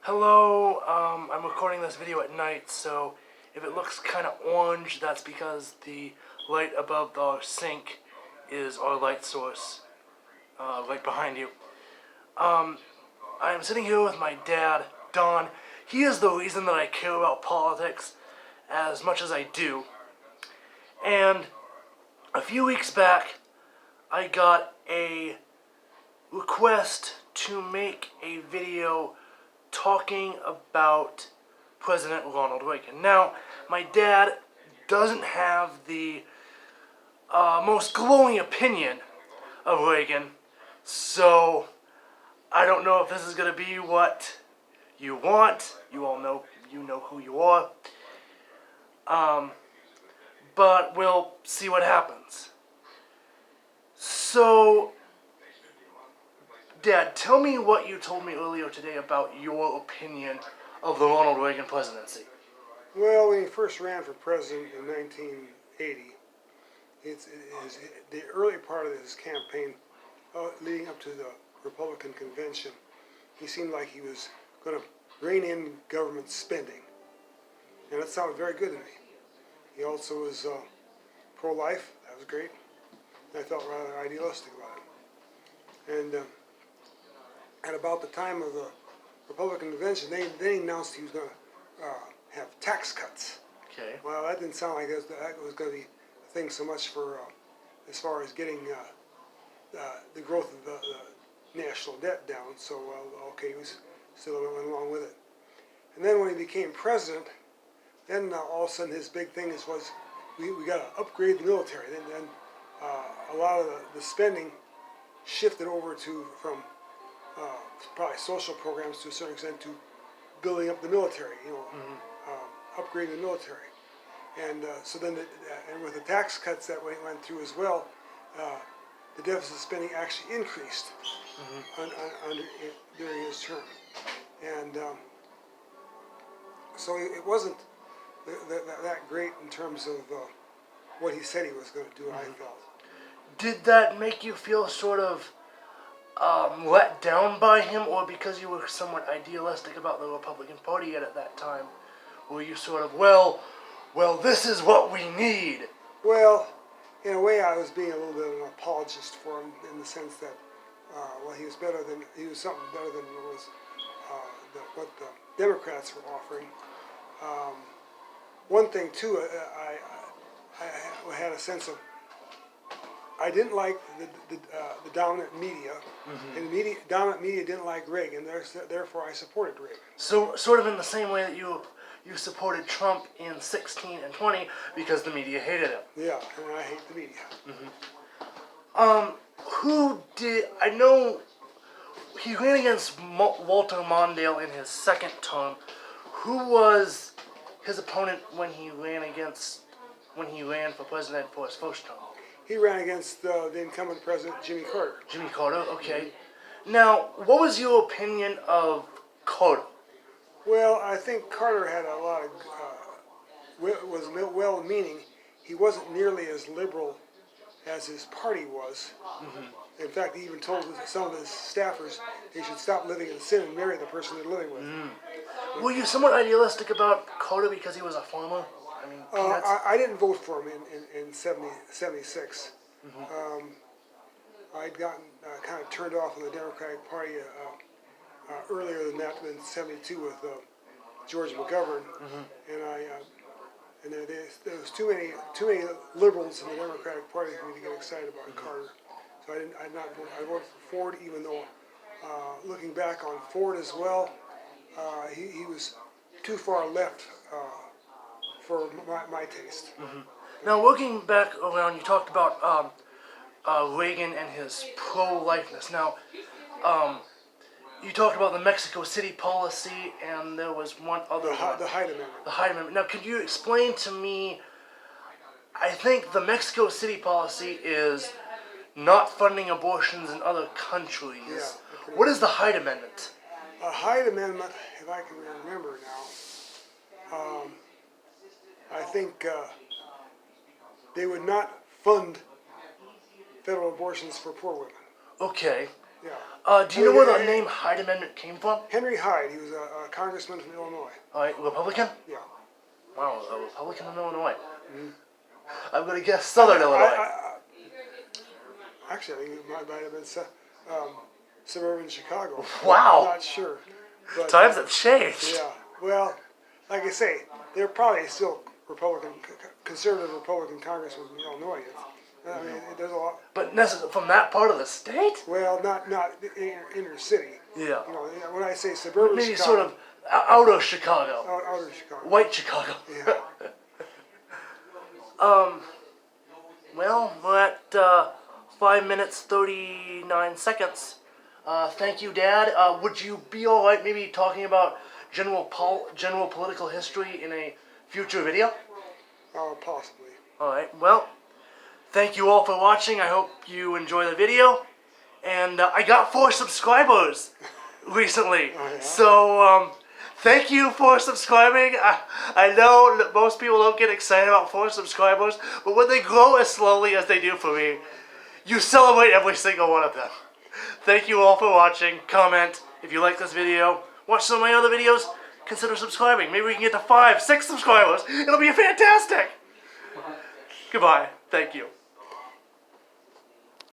Hello, I'm recording this video at night, so if it looks kind of orange, that's because the light above the sink is our light source, right behind you. I'm sitting here with my dad, Don. He is the reason that I care about politics as much as I do. And a few weeks back, I got a request to make a video talking about President Ronald Reagan. Now, my dad doesn't have the most glowing opinion of Reagan, so I don't know if this is going to be what you want. You all know, who you are. But we'll see what happens. So, Dad, tell me what you told me earlier today about your opinion of the Ronald Reagan presidency. Well, when he first ran for president in 1980, the early part of his campaign, leading up to the Republican convention, he seemed like he was going to rein in government spending. And that sounded very good to me. He also was pro-life. That was great. And I felt rather idealistic about it. And at about the time of the Republican convention, they announced he was going to have tax cuts. Okay. Well, that didn't sound like that was going to be a thing so much for as far as getting the growth of the national debt down. So, okay, he was still went along with it. And then when he became president, then all of a sudden his big thing was we got to upgrade the military. Then a lot of the spending shifted over from probably social programs to a certain extent to building up the military, upgrading the military. And so then, and with the tax cuts that went through as well, the deficit spending actually increased during his term. And so it wasn't that great in terms of what he said he was going to do, I felt. Did that make you feel sort of let down by him, or because you were somewhat idealistic about the Republican Party yet at that time, were you sort of, well, this is what we need? Well, in a way, I was being a little bit of an apologist for him in the sense that, he was something better than what the Democrats were offering. One thing too, I had a sense of, I didn't like the dominant media, and the dominant media didn't like Reagan. Therefore, I supported Reagan. So, sort of in the same way that you supported Trump in 16 and 20 because the media hated him. Yeah, and I hate the media. I know he ran against Walter Mondale in his second term. Who was his opponent when he ran for president for his first term? He ran against the incumbent president, Jimmy Carter. Jimmy Carter, okay. Now, what was your opinion of Carter? Well, I think Carter had a lot of, was well-meaning. He wasn't nearly as liberal as his party was. In fact, he even told some of his staffers they should stop living in sin and marry the person they're living with. Were you somewhat idealistic about Carter because he was a farmer? I mean, I didn't vote for him in 76. I'd gotten kind of turned off of the Democratic Party earlier than that, in 72 with George McGovern, and there was too many liberals in the Democratic Party for me to get excited about Carter. So I voted for Ford, even though looking back on Ford as well, he was too far left for my taste. Now, looking back around, you talked about Reagan and his pro-lifeness. Now, you talked about the Mexico City policy, and there was one other one. The Hyde Amendment. The Hyde Amendment. Now, could you explain to me, I think the Mexico City policy is not funding abortions in other countries. Yeah, what is the Hyde Amendment? A Hyde Amendment, if I can remember now, I think they would not fund federal abortions for poor women. Okay. Yeah. Do you know where the name Hyde Amendment came from? Henry Hyde, he was a congressman from Illinois. Alright, Republican? Yeah. Wow, a Republican in Illinois. I'm gonna guess Southern Illinois. Actually, I think it might have been suburban Chicago. Wow. I'm not sure. But, Times have changed. yeah. Well, like I say, they're probably still conservative Republican congressmen from Illinois. I mean, there's a lot. But from that part of the state? Well, not inner city. Yeah. You know, when I say suburban Maybe Chicago, sort of outer Chicago. outer Chicago. White Chicago. Yeah. Well, we're at 5 minutes 39 seconds. Thank you, Dad. Would you be alright maybe talking about general political history in a future video? Possibly. Alright, well, thank you all for watching. I hope you enjoy the video. And I got 4 subscribers recently. Oh, yeah? So, thank you for subscribing. I know that most people don't get excited about 4 subscribers, but when they grow as slowly as they do for me, you celebrate every single one of them. Thank you all for watching. Comment if you like this video. Watch some of my other videos. Consider subscribing. Maybe we can get to 5, 6 subscribers. It'll be fantastic. Goodbye. Thank you.